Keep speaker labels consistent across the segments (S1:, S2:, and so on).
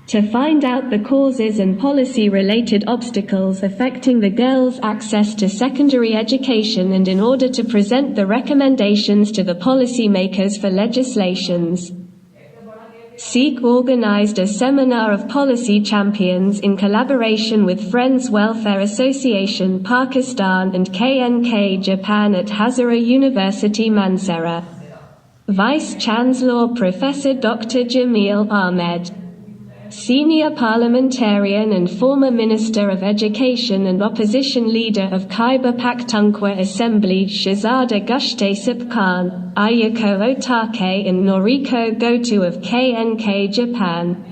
S1: to find out the causes and policy-related obstacles affecting the girls' access to secondary education and in order to present the recommendations to the policymakers for legislations. SEEK organized a seminar of policy champions in collaboration with Friends Welfare Association Pakistan and KNK Japan at Hazara University Mansehra. Vice Chancellor Professor Dr. Jameel Ahmed, Senior Parliamentarian and former Minister of Education and Opposition Leader of Khyber Pakhtunkhwa Assembly Shehzad Gushtasip Khan, Ayako Otake and Noriko Goto of KNK Japan.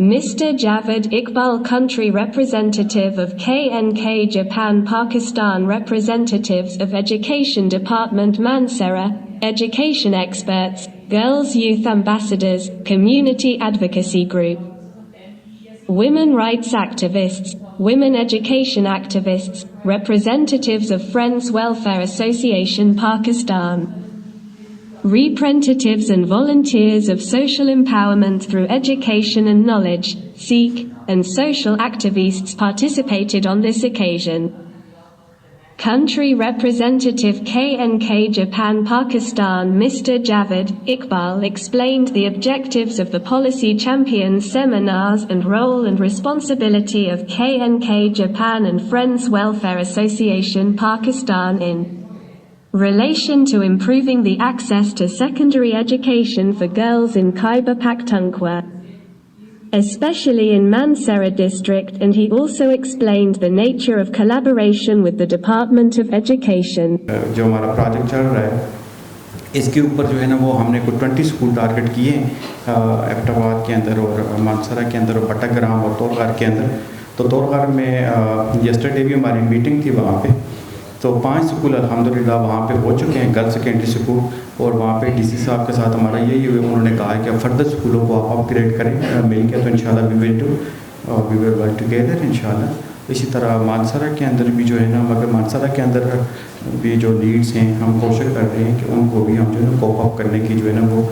S1: Mr Javed Iqbal Country Representative of KNK Japan Pakistan Representatives of Education Department Mansehra, Education Experts, Girls Youth Ambassadors, Community Advocacy Group, Women Rights Activists, Women Education Activists, Representatives of Friends Welfare Association Pakistan, Representatives and volunteers of social empowerment through education and knowledge, SEEK, and social activists participated on this occasion. Country Representative KNK Japan Pakistan Mr Javed Iqbal explained the objectives of the Policy Champions seminars and role and responsibility of KNK Japan and Friends Welfare Association Pakistan in relation to improving the access to secondary education for girls in Khyber Pakhtunkhwa, especially in Mansehra district, and he also explained the nature of collaboration with the Department of Education.
S2: जो हमारा project चल रहा है इसके ऊपर जो है ना वो हमने कुछ 20 स्कूल टारगेट किए एबटाबाद के अंदर और मानसरा के अंदर और बटग्राम और तोरगार के अंदर। तो तोरगार में यस्टरडे भी हमारी मीटिंग थी वहाँ पे, तो 5 स्कूल अल्हम्दुलिल्लाह वहाँ पे हो चुके हैं, गर्ल्स सेकेंडरी स्कूल, और वहाँ पे डीसी साहब के साथ हमारा यही हुआ, उन्होंने कहा है कि फर्दर स्कूलों को आप अपग्रेड करें मिल के, तो इंशाल्लाह वी विल वर्क टुगेदर इंशाल्लाह। इसी तरह मानसरा के अंदर भी जो है ना, मगर मानसरा के अंदर भी जो नीड्स हैं हम कोशिश कर रहे हैं कि उनको भी हम जो है ना कोप अप करने की जो है ना वो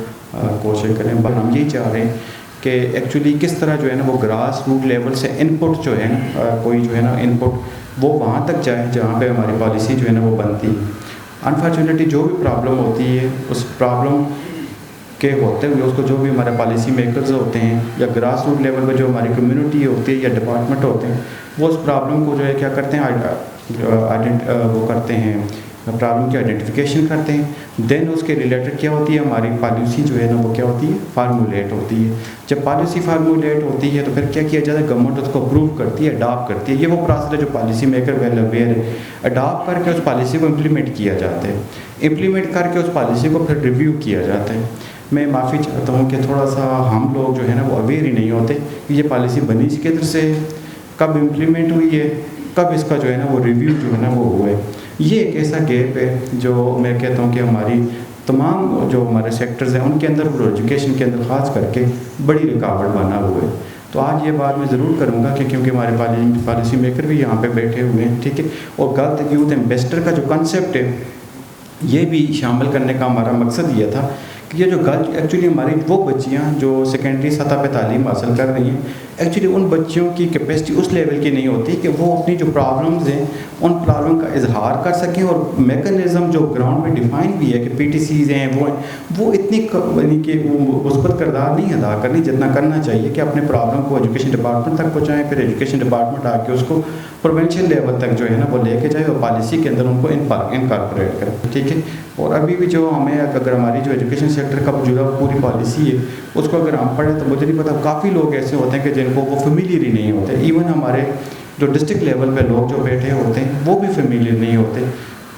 S2: कोशिश करें। पर हम यही चाह रहे हैं कि एक्चुअली किस तरह जो है ना वो ग्रास रूट लेवल से इनपुट जो है ना कोई जो है ना इनपुट वो वहाँ तक जाए जहाँ पे हमारी पॉलिसी जो है ना वो बनती है। अनफॉर्चुनेटली जो भी प्रॉब्लम होती है उस प्रॉब्लम के होते हुए उसको जो भी हमारे पॉलिसी मेकर्स होते हैं या ग्रास रूट लेवल पे जो हमारी कम्युनिटी होती है या डिपार्टमेंट होते हैं वो उस प्रॉब्लम को जो है क्या करते हैं वो करते हैं प्रॉब्लम की आइडेंटिफिकेशन करते हैं। देन उसके रिलेटेड क्या होती है हमारी पॉलिसी जो है ना वो क्या होती है फार्मूलेट होती है। जब पॉलिसी फार्मूलेट होती है तो फिर क्या किया जाता है, गवर्नमेंट उसको अप्रूव करती है, अडॉप्ट करती है। ये वो प्रोसेस है जो पॉलिसी मेकर वेल अवेयर है। अडॉप्ट करके उस पॉलिसी को इम्प्लीमेंट किया जाता है, इम्प्लीमेंट करके उस पॉलिसी को फिर रिव्यू किया जाता है। मैं माफ़ी चाहता हूँ कि थोड़ा सा हम लोग जो है ना वो अवेयर ही नहीं होते कि ये पॉलिसी बनी इसके तरफ से, कब इम्प्लीमेंट हुई है, कब इसका जो है ना वो रिव्यू जो है ना वो हुआ है। ये एक ऐसा गैप है जो मैं कहता हूँ कि हमारी तमाम जो हमारे सेक्टर्स हैं उनके अंदर और एजुकेशन के अंदर ख़ास करके बड़ी रुकावट बना हुआ है। तो आज ये बात मैं ज़रूर करूँगा कि क्योंकि हमारे पॉलिसी मेकर भी यहाँ पे बैठे हुए हैं, ठीक है, और गर्ल्स यूथ एम्बेसडर का जो कंसेप्ट है ये भी शामिल करने का हमारा मकसद ये था कि ये जो गर्ल एक्चुअली हमारी वो बच्चियाँ जो सेकेंडरी सतह पे तालीम हासिल कर रही हैं, एक्चुअली उन बच्चियों की कैपेसिटी उस लेवल की नहीं होती कि वो अपनी जो प्रॉब्लम्स हैं उन प्रॉब्लम का इजहार कर सकें। और मैकेनिज़्म जो ग्राउंड में डिफाइन भी है कि पीटीसीज़ हैं वो इतनी यानी कि वो मुस्बत किरदार नहीं अदा करनी जितना करना चाहिए कि अपने प्रॉब्लम को एजुकेशन डिपार्टमेंट तक पहुँचाएँ, फिर एजुकेशन डिपार्टमेंट आके उसको प्रोविंशियल लेवल तक जो है ना वो लेके जाए और पॉलिसी के अंदर उनको इनकॉर्पोरेट करें, ठीक है। और अभी भी जो हमें अगर हमारी जो एजुकेशन सेक्टर का जो पूरी पॉलिसी है उसको अगर हम पढ़ें तो मुझे नहीं पता काफ़ी लोग ऐसे होते हैं कि जिनको वो फेमिलियर ही नहीं होते। इवन हमारे जो डिस्ट्रिक्ट लेवल पे लोग जो बैठे होते हैं वो भी फेमिलियर नहीं होते।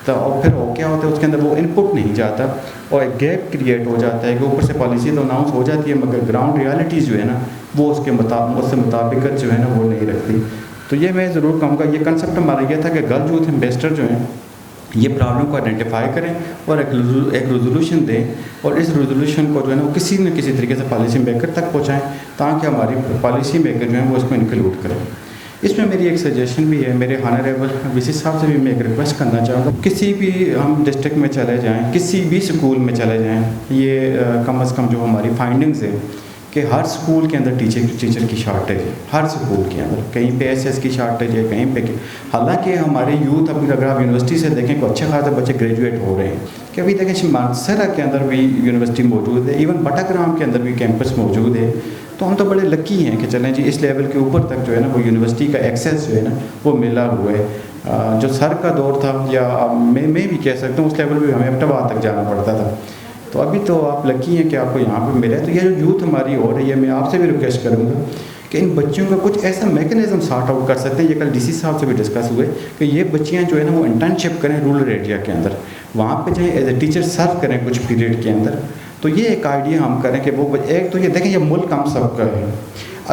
S2: तो और फिर वो क्या होता है उसके अंदर वो इनपुट नहीं जाता और एक गैप क्रिएट हो जाता है कि ऊपर से पॉलिसी तो अनाउंस हो जाती है मगर ग्राउंड रियलिटीज़ जो है ना वो उसके मुताबिक जो है ना वो नहीं रखती। तो ये मैं ज़रूर कहूँगा ये कंसेप्ट हमारा ये था कि गर्ल यूथ एम्बेसडर जो हैं ये प्रॉब्लम को आइडेंटिफाई करें और एक रेजोल्यूशन दें और इस रेजोल्यूशन को जो है ना वो किसी न किसी तरीके से पॉलिसी मेकर तक पहुँचाएँ ताकि हमारी पॉलिसी मेकर जो है वो इसको इंक्लूड करें। इसमें मेरी एक सजेशन भी है, मेरे ऑनरेबल वीसी साहब से भी मैं एक रिक्वेस्ट करना चाहूँगा, किसी भी हम डिस्ट्रिक्ट में चले जाएँ, किसी भी स्कूल में चले जाएँ, ये कम अज़ कम जो हमारी फाइंडिंग्स है کہ ہر اسکول کے اندر ٹیچر کی شارٹیج ہے، ہر اسکول کے اندر، کہیں پہ ایس کی شارٹیج ہے، کہیں پہ حالانکہ ہمارے یوتھ ابھی اگر آپ یونیورسٹی سے دیکھیں تو اچھے خاصے بچے گریجویٹ ہو رہے ہیں، کہ ابھی دیکھیں مانسہرہ کے اندر بھی یونیورسٹی موجود ہے، ایون بٹاگرام کے اندر بھی کیمپس موجود ہے. تو ہم تو بڑے لکی ہیں کہ چلیں جی اس لیول کے اوپر تک جو ہے نا وہ یونیورسٹی کا ایکسیس جو ہے نا وہ ملا ہوا ہے. جو سر کا دور تھا یا میں بھی کہہ سکتا ہوں اس لیول پہ ہمیں اپٹاواد تک جانا پڑتا تھا. تو ابھی تو آپ لکی ہیں کہ آپ کو یہاں پہ ملا ہے. تو یہ جو یوتھ ہماری ہو رہی ہے، میں آپ سے بھی ریکویسٹ کروں گا کہ ان بچیوں کا کچھ ایسا میکینزم سارٹ آؤٹ کر سکتے ہیں. یہ کل ڈی سی صاحب سے بھی ڈسکس ہوئے کہ یہ بچیاں جو ہے نا وہ انٹرنشپ کریں رورل ایریا کے اندر، وہاں پہ جائیں ایز اے ٹیچر سرو کریں کچھ پیریڈ کے اندر. تو یہ ایک آئیڈیا ہم کریں کہ وہ ایک تو یہ دیکھیں یہ ملک ہم سب کا ہے.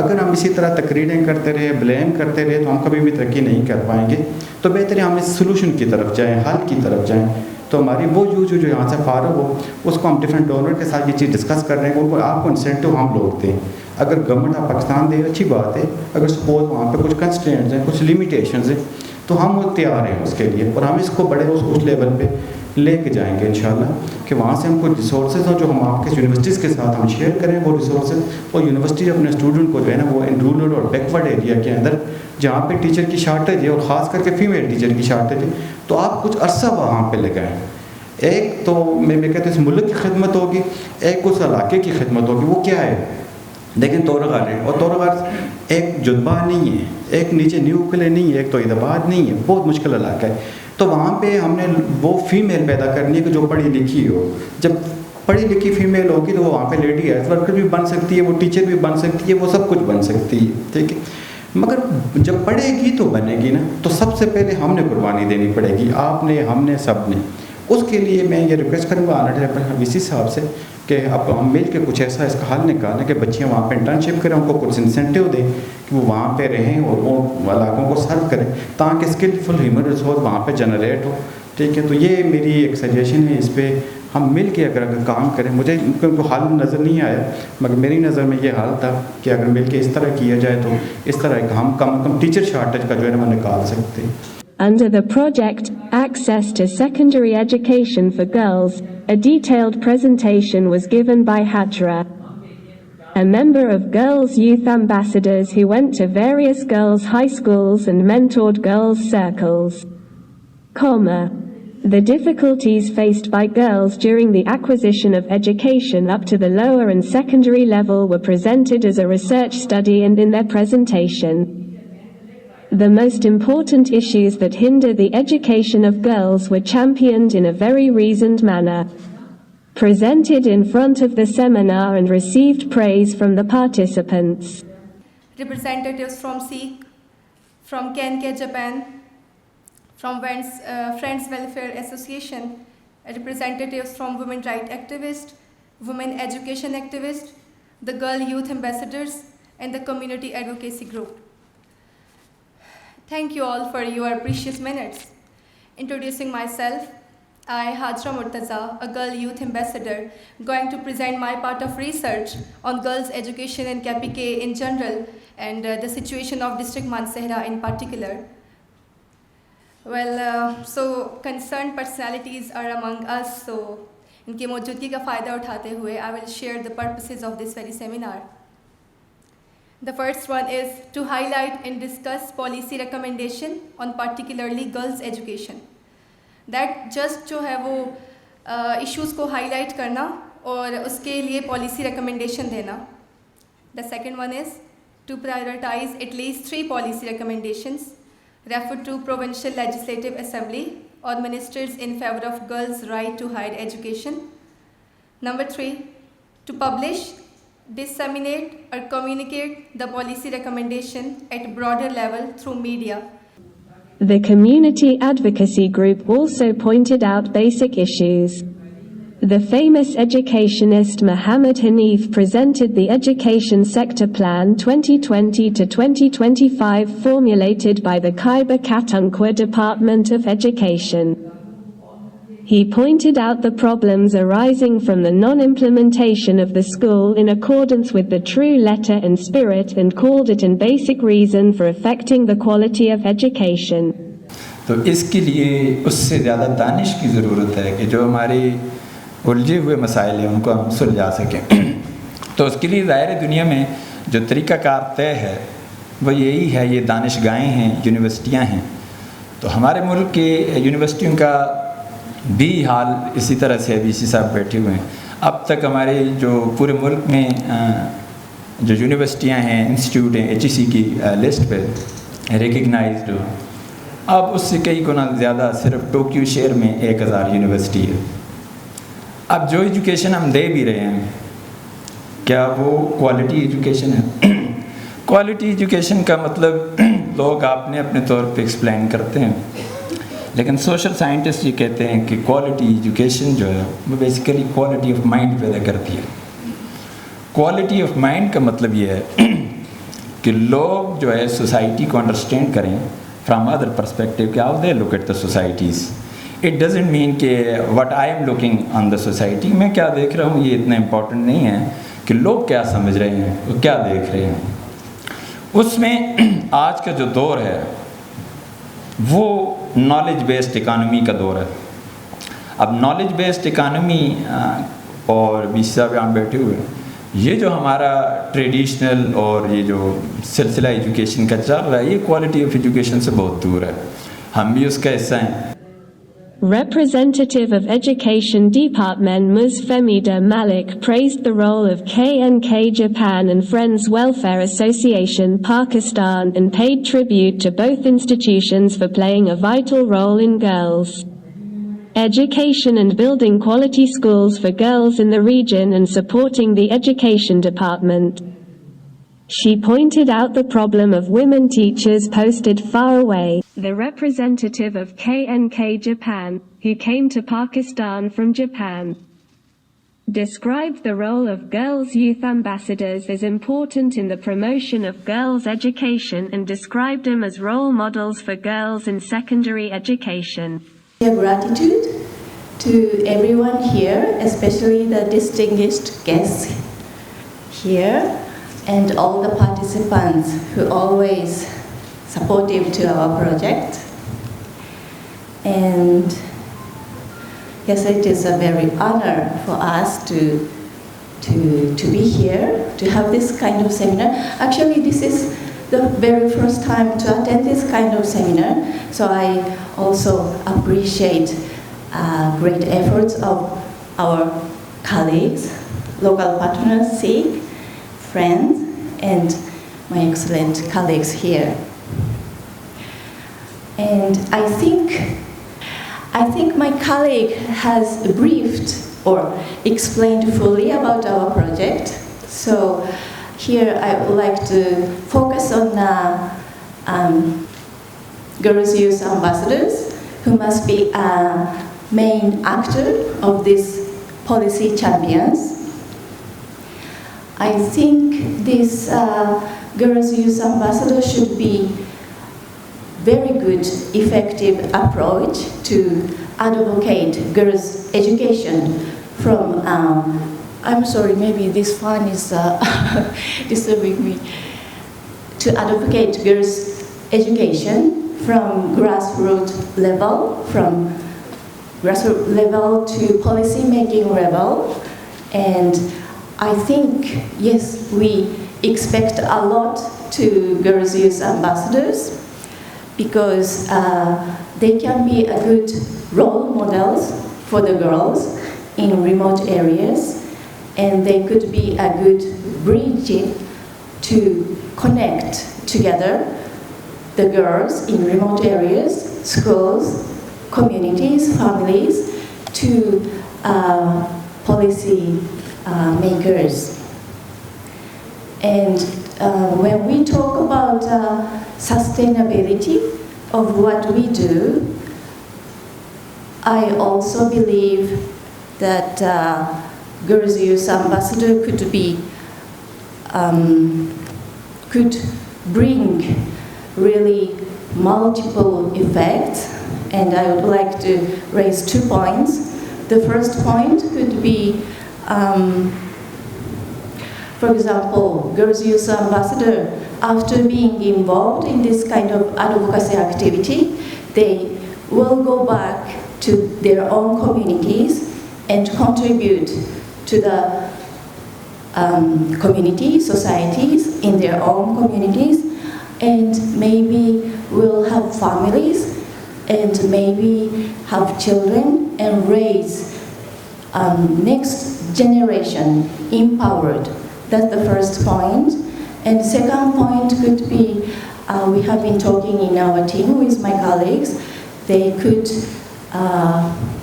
S2: اگر ہم اسی طرح تقریریں کرتے رہے، بلیم کرتے رہے تو ہم کبھی بھی ترقی نہیں کر پائیں گے. تو بہتر ہے ہم اس سلوشن کی طرف جائیں، حل کی طرف جائیں. تو ہماری وہ جو یہاں سے فارغ ہو اس کو ہم ڈفرینٹ ڈونر کے ساتھ یہ چیز ڈسکس کر رہے ہیں. ان کو آپ کو انسینٹیو ہم لوگ دیں. اگر گورنمنٹ آف پاکستان دے اچھی بات ہے، اگر سپوز وہاں پہ کچھ کنسٹرینٹس ہیں، کچھ لمیٹیشنز ہیں تو ہم وہ تیار ہیں اس کے لیے. اور ہم اس کو بڑے اس لیول پہ لے کے جائیں گے انشاءاللہ کہ وہاں سے ہم کچھ ریسورسز ہوں جو ہم آپ کے یونیورسٹیز کے ساتھ ہم شیئر کریں وہ ریسورسز. اور یونیورسٹی اپنے اسٹوڈنٹ کو جو ہے نا وہ ان رورل اور بیکورڈ ایریا کے اندر جہاں پہ ٹیچر کی شارٹیج ہے اور خاص کر کے فیمیل ٹیچر کی شارٹیج ہے تو آپ کچھ عرصہ وہاں پہ لگائیں. ایک تو میں کہتا ہوں اس ملک کی خدمت ہوگی، ایک اس علاقے کی خدمت ہوگی. وہ کیا ہے دیکھیں تورغار ہے، اور تورغار ایک جدبہ نہیں ہے، ایک نیچے نیو قلعے نہیں ہے، ایک تو عیدآباد نہیں ہے، بہت مشکل علاقہ ہے. تو وہاں پہ ہم نے وہ فیمیل پیدا کرنی ہے کہ جو پڑھی لکھی ہو. جب پڑھی لکھی فیمیل ہوگی تو وہ وہاں پہ لیڈی ہیلتھ ورکر بھی بن سکتی ہے، وہ ٹیچر بھی بن سکتی ہے، وہ سب کچھ بن سکتی ہے. ٹھیک ہے، مگر جب پڑھے گی تو بنے گی نا. تو سب سے پہلے ہم نے قربانی دینی پڑے گی، آپ نے، ہم نے، سب نے. اس کے لیے میں یہ ریکویسٹ کروں گا آنریبل وی سی صاحب سے کہ اب ہم مل کے کچھ ایسا اس کا حل نکالیں کہ بچیاں وہاں پہ انٹرنشپ کریں، ان کو کچھ انسینٹیو دیں کہ وہ وہاں پہ رہیں اور وہ علاقوں کو سرو کریں تاکہ اسکلفل ہیومن ریسورس وہاں پہ جنریٹ ہو. ٹھیک ہے، تو یہ میری ایک سجیشن ہے. اس پہ ہم مل کے اگر کام کریں، مجھے ان کو حل نظر نہیں آیا مگر میری نظر میں یہ حال تھا کہ اگر مل کے اس طرح کیا جائے تو اس طرح ہم کم کم ٹیچر شارٹیج کا جو ہے نا وہ نکال سکتے ہیں.
S1: Under the project, Access to Secondary Education for Girls, a detailed presentation was given by Hazara, a member of Girls' Youth Ambassadors who went to various girls' high schools and mentored girls' circles. The difficulties faced by girls during the acquisition of education up to the lower and secondary level were presented as a research study and in their presentation. The most important issues that hinder the education of girls were championed in a very reasoned manner, presented in front of the seminar and received praise from the participants.
S3: Representatives from SEEK, from Kenke, Japan, from Friends Welfare Association, representatives from women rights activists, women education activists, the Girl Youth Ambassadors, and the community advocacy group. Thank you all for your precious minutes. Introducing myself, I, Hazara, a Girl Youth Ambassador, going to present my part of research on girls' education in KPK in general and the situation of District Mansehra in particular. Well, so concerned personalities are among us, so inki maujudgi ka fayda uthate hue I will share the purposes of this very seminar. The first one is to highlight and discuss policy recommendation on particularly girls' education. That just جو ہے وہ issues کو highlight کرنا اور اس کے لیے policy recommendation دینا. The second one is to prioritize at least 3 policy recommendations referred to Provincial Legislative Assembly or ministers in favor of girls' right to higher education. Number 3, to publish, disseminate or communicate the policy recommendation at broader level through media.
S1: The community advocacy group also pointed out basic issues. The famous educationist Muhammad Hanif presented the Education Sector Plan 2020 to 2025 formulated by the Khyber Pakhtunkhwa Department of Education. He pointed out the problems arising from the non-implementation of the school in accordance with the true letter and spirit and called it a basic reason for affecting the quality of education.
S4: تو اس کے لیے اس سے زیادہ دانش کی ضرورت ہے کہ جو ہمارے الجھے ہوئے مسائل ہیں ان کو ہم سلجھا سکیں. तो उसके लिए ज़ाहिर दुनिया में जो तरीक़ाकार तय है वो यही है, ये दानिशगाहें हैं, यूनिवर्सिटियाँ हैं। तो हमारे मुल्क के यूनिवर्सिटियों का भी हाल इसी तरह से अभी इसी साहब बैठे हुए हैं। अब तक हमारे जो पूरे मुल्क में जो यूनिवर्सिटियाँ हैं, इंस्टीट्यूट हैं, HEC की लिस्ट पे रिकग्नाइज्ड, अब उससे कई गुना ज़्यादा सिर्फ टोक्यो शहर में 1000 यूनिवर्सिटी है। अब जो एजुकेशन हम दे भी रहे हैं, क्या वो क्वालिटी एजुकेशन है? क्वालिटी एजुकेशन का मतलब लोग आपने अपने तौर पे एक्सप्लेन करते हैं, लेकिन सोशल साइंटिस्ट ये कहते हैं कि क्वालिटी एजुकेशन जो है वो बेसिकली क्वालिटी ऑफ माइंड पैदा करती है। क्वालिटी ऑफ माइंड का मतलब ये है कि लोग जो है सोसाइटी को अंडरस्टैंड करें फ्राम अदर पर्सपेक्टिव, कि how they look at the societies. It doesn't mean कि what I am looking on the society, मैं क्या देख रहा हूँ ये इतना इम्पोर्टेंट नहीं है कि लोग क्या समझ रहे हैं, वो क्या देख रहे हैं। उसमें आज का जो दौर है वो नॉलेज बेस्ड इकानमी का दौर है। अब नॉलेज बेस्ड इकानमी और बीच साहब यहाँ बैठे हुए, ये जो हमारा ट्रेडिशनल और ये जो सिलसिला एजुकेशन का चल रहा है, ये क्वालिटी ऑफ एजुकेशन से बहुत दूर है। हम भी उसका हिस्सा हैं।
S1: Representative of Education Department Ms. Femida Malik praised the role of KNK Japan and Friends Welfare Association Pakistan and paid tribute to both institutions for playing a vital role in girls' education and building quality schools for girls in the region and supporting the Education Department. She pointed out the problem of women teachers posted far away. The representative of KNK Japan, who came to Pakistan from Japan, described the role of girls' youth ambassadors as important in the promotion of girls' education and described them as role models for girls in secondary education.
S5: Gratitude to everyone here, especially the distinguished guests here, and all the participants who always supportive to our project. And yes, it is a very honor for us to be here, to have this kind of seminar. Actually, this is the very first time to attend this kind of seminar, so I also appreciate great efforts of our colleagues, local partners, SIG, friends, and my excellent colleagues here. And I think my colleague has briefed or explained fully about our project. So here I would like to focus on girls' youth ambassadors, who must be a main actor of these policy champions. I think this girls' youth ambassador should be very good, effective approach to advocate girls' education from, I'm sorry, maybe this fan is disturbing me, to advocate girls' education from grassroots level, to policy making level. And I think, yes, we expect a lot to girls' youth ambassadors, because they can be a good role models for the girls in remote areas, and they could be a good bridge to connect together the girls in remote areas, schools, communities, families, to policy makers. And when we talk about sustainability of what we do, I also believe that girls' youth ambassador could bring really multiple effects, and I would like to raise 2 points. The first point could be, for example, girls' youth ambassador, after being involved in this kind of advocacy activity, they will go back to their own communities and contribute to the communities, societies, in their own communities, and maybe will have families, and maybe have children, and raise next generation empowered. That's the first point. And second point could be, we have been talking in our team with my colleagues, they could,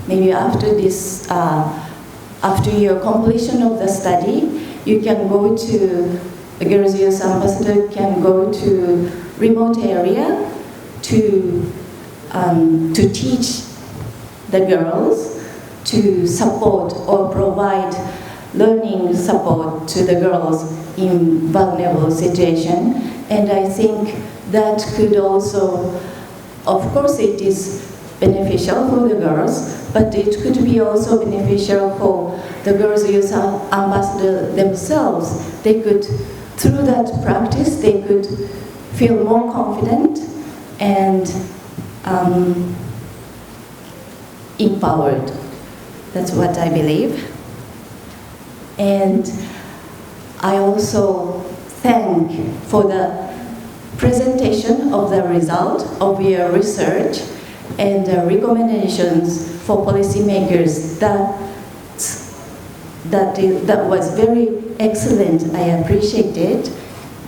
S5: maybe after this, after your completion of the study, you can go to, a Girls Youth Ambassador can go to remote area to teach the girls, to support or provide learning support to the girls in vulnerable situation. And I think that could also, of course it is beneficial for the girls, but it could be also beneficial for the Girls Youth Ambassador themselves. They could, through that practice, they could feel more confident and empowered. That's what I believe. And I also thank for the presentation of the result of your research and the recommendations for policymakers. That was very excellent. I appreciate it.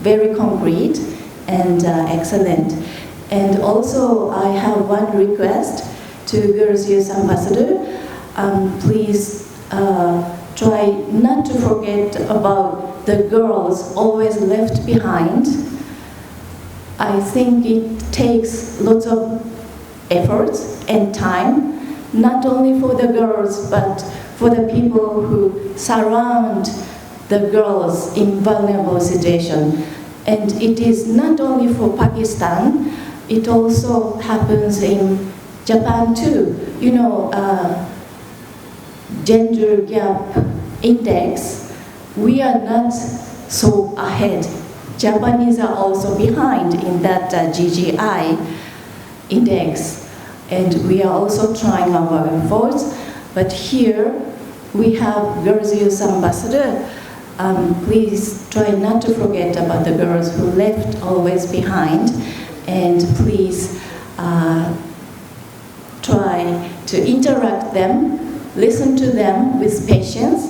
S5: Very concrete and excellent. And also, I have one request to Girls Youth Ambassador. Please try not to forget about the girls always left behind. I think it takes lots of efforts and time, not only for the girls, but for the people who surround the girls in vulnerable situation. And it is not only for Pakistan, it also happens in Japan too. You know, gender gap index, we are not so ahead. Japanese are also behind in that GGI index, and we are also trying our efforts. But here we have Girls Youth Ambassador. Please try not to forget about the girls who left always behind, and please try to interact them, listen to them with patience,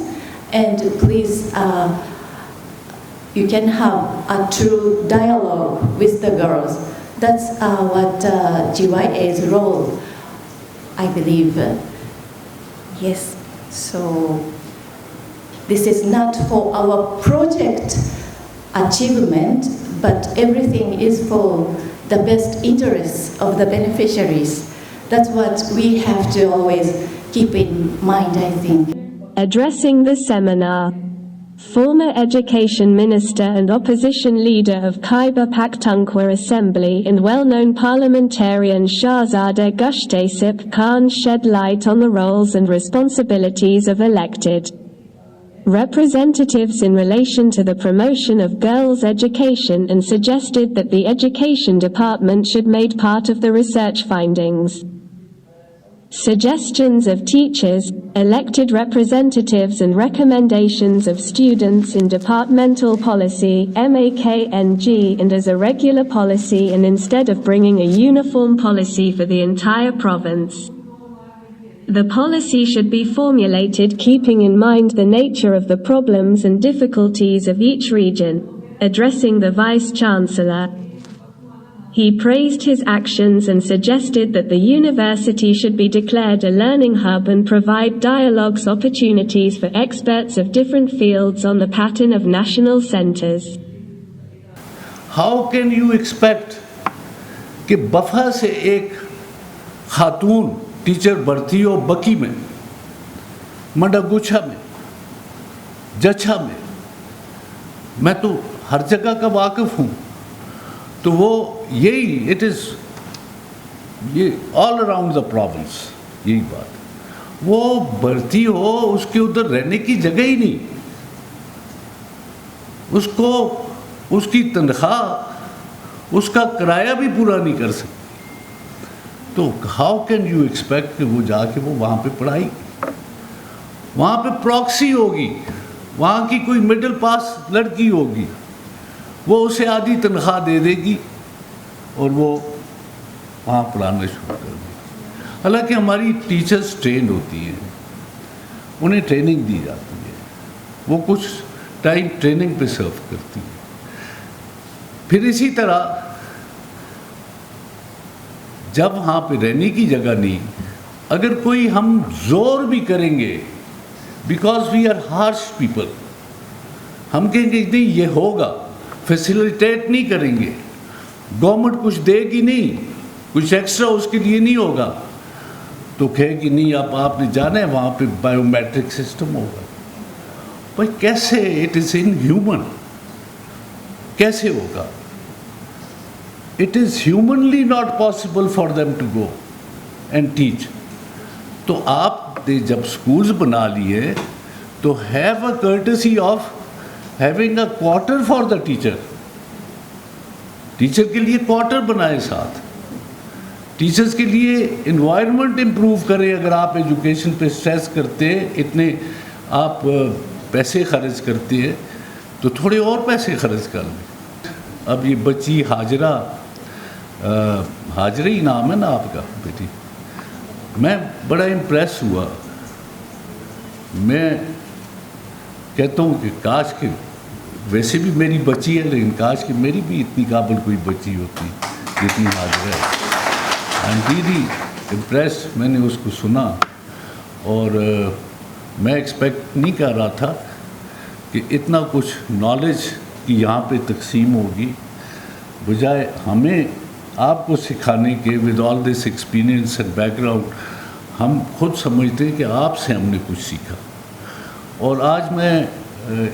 S5: and please, you can have a true dialogue with the girls. That's what GYA's role, I believe. Yes, so this is not for our project achievement, but everything is for the best interests of the beneficiaries. That's what we have to always keep in mind, I think.
S1: Addressing the seminar, former Education Minister and Opposition Leader of Khyber Pakhtunkhwa Assembly and well-known Parliamentarian Shehzad Gushtasip Khan shed light on the roles and responsibilities of elected representatives in relation to the promotion of girls' education and suggested that the Education Department should make part of the research findings. Suggestions of teachers, elected representatives and recommendations of students in departmental policy (MAKNG) and as a regular policy, and instead of bringing a uniform policy for the entire province. The policy should be formulated keeping in mind the nature of the problems and difficulties of each region. Addressing the Vice-Chancellor, he praised his actions and suggested that the university should be declared a learning hub and provide dialogues opportunities for experts of different fields on the pattern of national centers.
S6: How can you expect कि बफा से एक खातून teacher भर्ती हो बकी में, मडगुच्छा में, जच्छा में, मैं तो हर जगह का वाकिफ हूँ, तो वो यही इट इज़ ये ऑल अराउंड द प्रोविंस यही बात, वो भर्ती हो उसके उधर रहने की जगह ही नहीं, उसको उसकी तनख्वाह उसका किराया भी पूरा नहीं कर सकती, तो हाउ कैन यू एक्सपेक्ट कि वो जाके वो वहाँ पे पढ़ाई, वहाँ पे प्रॉक्सी होगी, وہاں کی کوئی مڈل پاس لڑکی ہوگی, وہ اسے آدھی تنخواہ دے دے گی اور وہ وہاں پڑھانا شروع کر دے گی. حالانکہ ہماری ٹیچرز ٹرین ہوتی ہیں, انہیں ٹریننگ دی جاتی ہے, وہ کچھ ٹائم ٹریننگ پہ سرو کرتی ہیں. پھر اسی طرح جب وہاں پہ رہنے کی جگہ نہیں, اگر کوئی ہم زور بھی کریں گے, because we are harsh people, ہم کہیں گے نہیں یہ ہوگا, فیسیلیٹیٹ نہیں کریں گے, گورنمنٹ کچھ دے گی نہیں, کچھ ایکسٹرا اس کے لیے نہیں ہوگا, تو کہے گی نہیں اب آپ نے جانا ہے وہاں پہ بایو میٹرک سسٹم ہوگا. بھائی کیسے, اٹ از ان ہیومن, کیسے ہوگا؟ It is humanly not possible for them to go and teach. تو آپ نے جب اسکولز بنا لیے تو have a courtesy of having a quarter for the teacher. Teacher کے لیے کوارٹر بنائے ساتھ, ٹیچرز کے لیے انوائرمنٹ امپروو کریں. اگر آپ ایجوکیشن پہ اسٹریس کرتے, اتنے آپ پیسے خرچ کرتے ہیں, تو تھوڑے اور پیسے خرچ کر لیں. اب یہ بچی حاجرہ, حاجرہ ہی نام ہے نا آپ کا بیٹی, میں بڑا امپریس ہوا. میں کہتا ہوں کہ کاش کہ ویسے بھی میری بچی ہے, لیکن کاش کہ میری بھی اتنی قابل کوئی بچی ہوتی جتنی حاجرہ ہے. I am really impress. میں نے اس کو سنا اور میں ایکسپیکٹ نہیں کر رہا تھا کہ اتنا کچھ نالج کی یہاں پہ تقسیم ہوگی. بجائے ہمیں آپ کو سکھانے کے, with all this experience and back ground, ہم خود سمجھتے ہیں کہ آپ سے ہم نے کچھ سیکھا. اور آج میں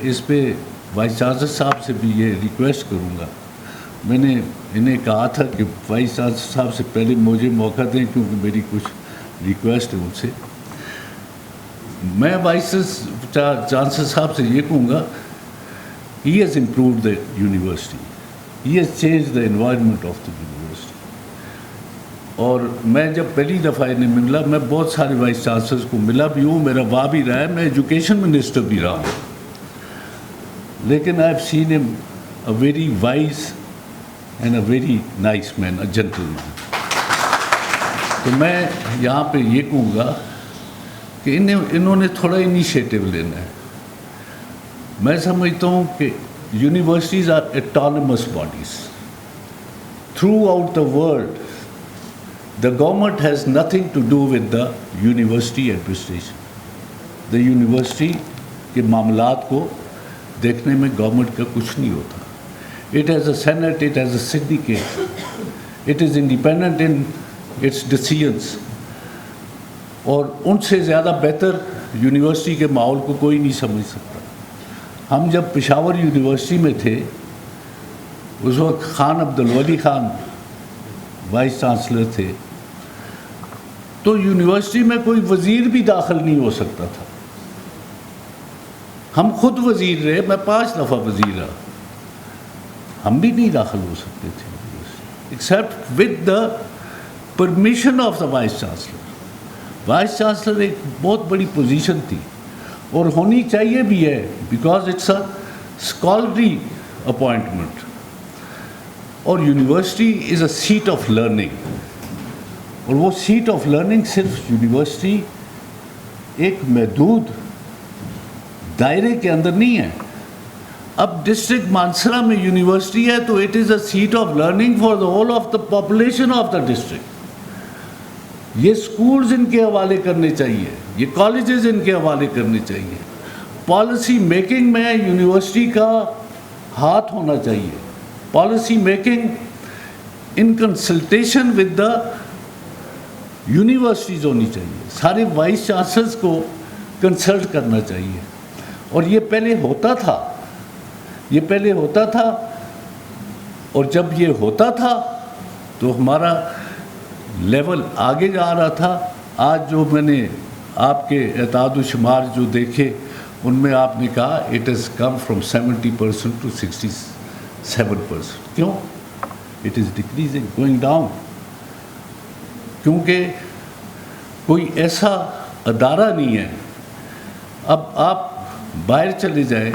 S6: اس پہ وائس چانسلر صاحب سے بھی یہ ریکویسٹ کروں گا. میں نے انہیں کہا تھا کہ وائس چانسلر صاحب سے پہلے مجھے موقع دیں, کیونکہ میری کچھ ریکویسٹ ہے ان سے. میں وائس چانسلر صاحب سے یہ کہوں گا, he has improved the university, he has change the environment of the university. اور میں جب پہلی دفعہ انہیں ملا, میں بہت سارے وائس چانسلرز کو ملا بھی ہوں, میرا وہاں بھی رہا ہے, میں ایجوکیشن منسٹر بھی رہا ہوں, لیکن آئی have seen him a very wise and a very nice man, a gentleman. تو میں یہاں پہ یہ کہوں گا کہ انہوں نے تھوڑا انیشیٹو لینا ہے. میں سمجھتا ہوں کہ universities are autonomous bodies. Throughout the world, the government has nothing to do with the university administration. The university کے معاملات کو دیکھنے میں گورنمنٹ کا کچھ نہیں ہوتا. It has a senate, it has a syndicate. It is independent in its decisions. اور ان سے زیادہ بہتر یونیورسٹی کے ماحول کو کوئی نہیں سمجھ سکتا. ہم جب پشاور یونیورسٹی میں تھے, اس وقت خان عبدالولی خان وائس چانسلر تھے, تو یونیورسٹی میں کوئی وزیر بھی داخل نہیں ہو سکتا تھا. ہم خود وزیر رہے, میں 5 دفعہ وزیر رہا, ہم بھی نہیں داخل ہو سکتے تھے accept with the permission of the vice chancellor. Vice chancellor ایک بہت بڑی پوزیشن تھی اور ہونی چاہیے بھی ہے, because it's a scholarly appointment. اور university is a seat of learning, اور وہ سیٹ آف لرننگ صرف یونیورسٹی ایک محدود دائرے کے اندر نہیں ہے. اب ڈسٹرکٹ مانسہرہ میں یونیورسٹی ہے تو it is a seat of learning for the whole of the population of the district. یہ سکولز ان کے حوالے کرنے چاہیے, یہ کالجز ان کے حوالے کرنے چاہیے. پالیسی میکنگ میں یونیورسٹی کا ہاتھ ہونا چاہیے. Policy making in consultation with the universities ہونی چاہیے. سارے وائس چانسلرز کو کنسلٹ کرنا چاہیے. اور یہ پہلے ہوتا تھا, یہ پہلے ہوتا تھا, اور جب یہ ہوتا تھا تو ہمارا لیول آگے جا رہا تھا. آج جو میں نے آپ کے اعداد و شمار جو دیکھے, ان میں آپ نے کہا it has come from 70% to 67%. کیوں؟ It is decreasing, going down. کیونکہ کوئی ایسا ادارہ نہیں ہے. اب آپ बाहर चले जाएं,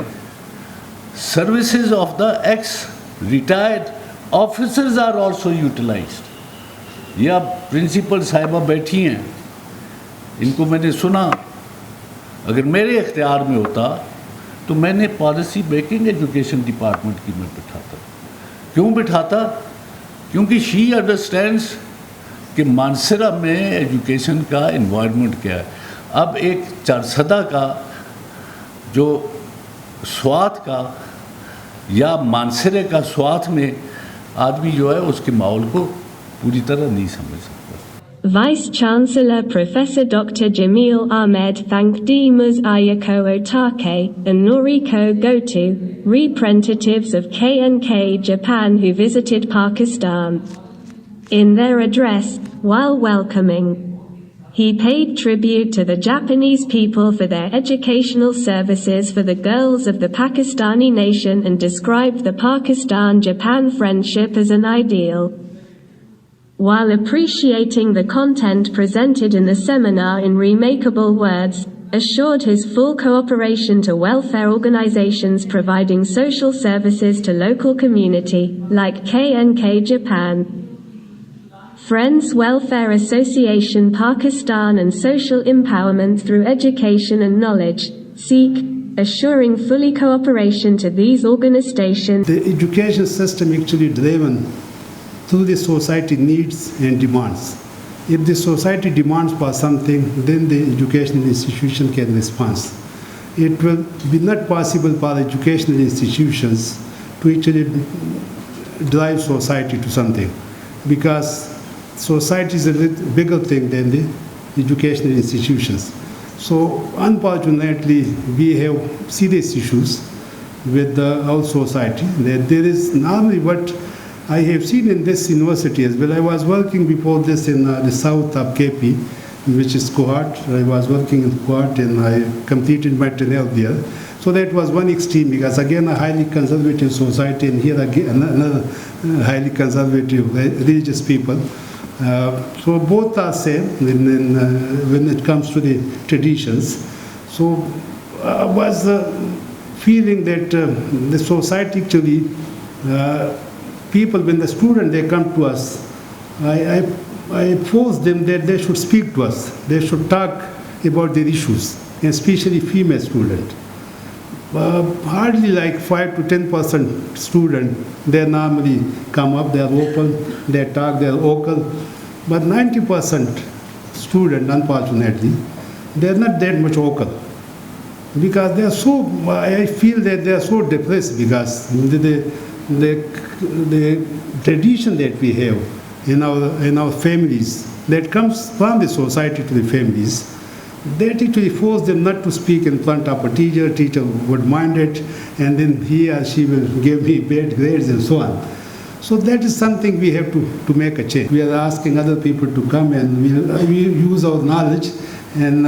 S6: services of the ex-retired officers are also utilized. या प्रिंसिपल साहिबा बैठी हैं, इनको मैंने सुना, अगर मेरे इख्तियार में होता तो मैंने पॉलिसी मेकिंग एजुकेशन डिपार्टमेंट की मैं बिठाता। क्यों बिठाता? क्योंकि शी अंडरस्टैंड्स कि मानसरा में एजुकेशन का इन्वायरमेंट क्या है। अब एक चारसदा का जो स्वात का या मानसरे का स्वात में आदमी जो है उसके माहौल को पूरी तरह नहीं समझ सकता।
S1: Vice Chancellor Professor Dr. Jameel Ahmed thanked Ms Ayako Otake and Noriko Goto, representatives of KNK Japan who visited Pakistan. In their address, while welcoming, he paid tribute to the Japanese people for their educational services for the girls of the Pakistani nation and described the Pakistan-Japan friendship as an ideal. While appreciating the content presented in the seminar in remarkable words, assured his full cooperation to welfare organizations providing social services to local community, like KNK Japan, Friends Welfare Association Pakistan and Social Empowerment through Education and Knowledge, SEEK, assuring fully cooperation to these organizations.
S7: The education system actually driven through the society needs and demands. If the society demands for something, then the educational institution can respond. It will be not possible for educational institutions to actually drive society to something, because society is a bigger thing than the educational institutions. So unfortunately, we have serious issues with our society. There is normally what I have seen in this university as well. I was working before this in the south of KP, which is Cohort. I was working in Cohort and I completed my tenure there. So that was one extreme, because again a highly conservative society, and here again another highly conservative religious people. So both are same when it comes to the traditions. So I was feeling that the society actually, people, when the student they come to us, I force them that they should speak to us. They should talk about their issues, especially female student. Hardly like 5 to 10% student, they normally come up, they are open, they talk, they are vocal. But 90% student, unfortunately, they are not that much vocal. Because they are so, I feel that they are so depressed, because the tradition that we have in our families, that comes from the society to the families, that actually force them not to speak in front of a teacher. Teacher would mind it, and then he or she will give me bad grades and so on. So that is something we have to make a change. We are asking other people to come, and we use our knowledge, and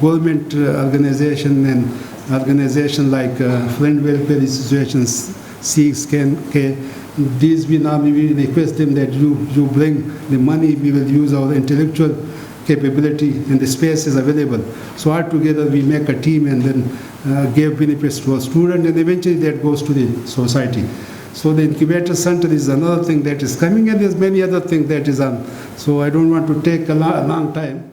S7: government organization and organization like Friend Welfare Associations, SEEKS, KNK, these we request them that you bring the money, we will use our intellectual capability, and the space is available. So all together we make a team and then give benefits to our student, and eventually that goes to the society. So the incubator center is another thing that is coming, and there's many other things that is on. So I don't want to take a long time.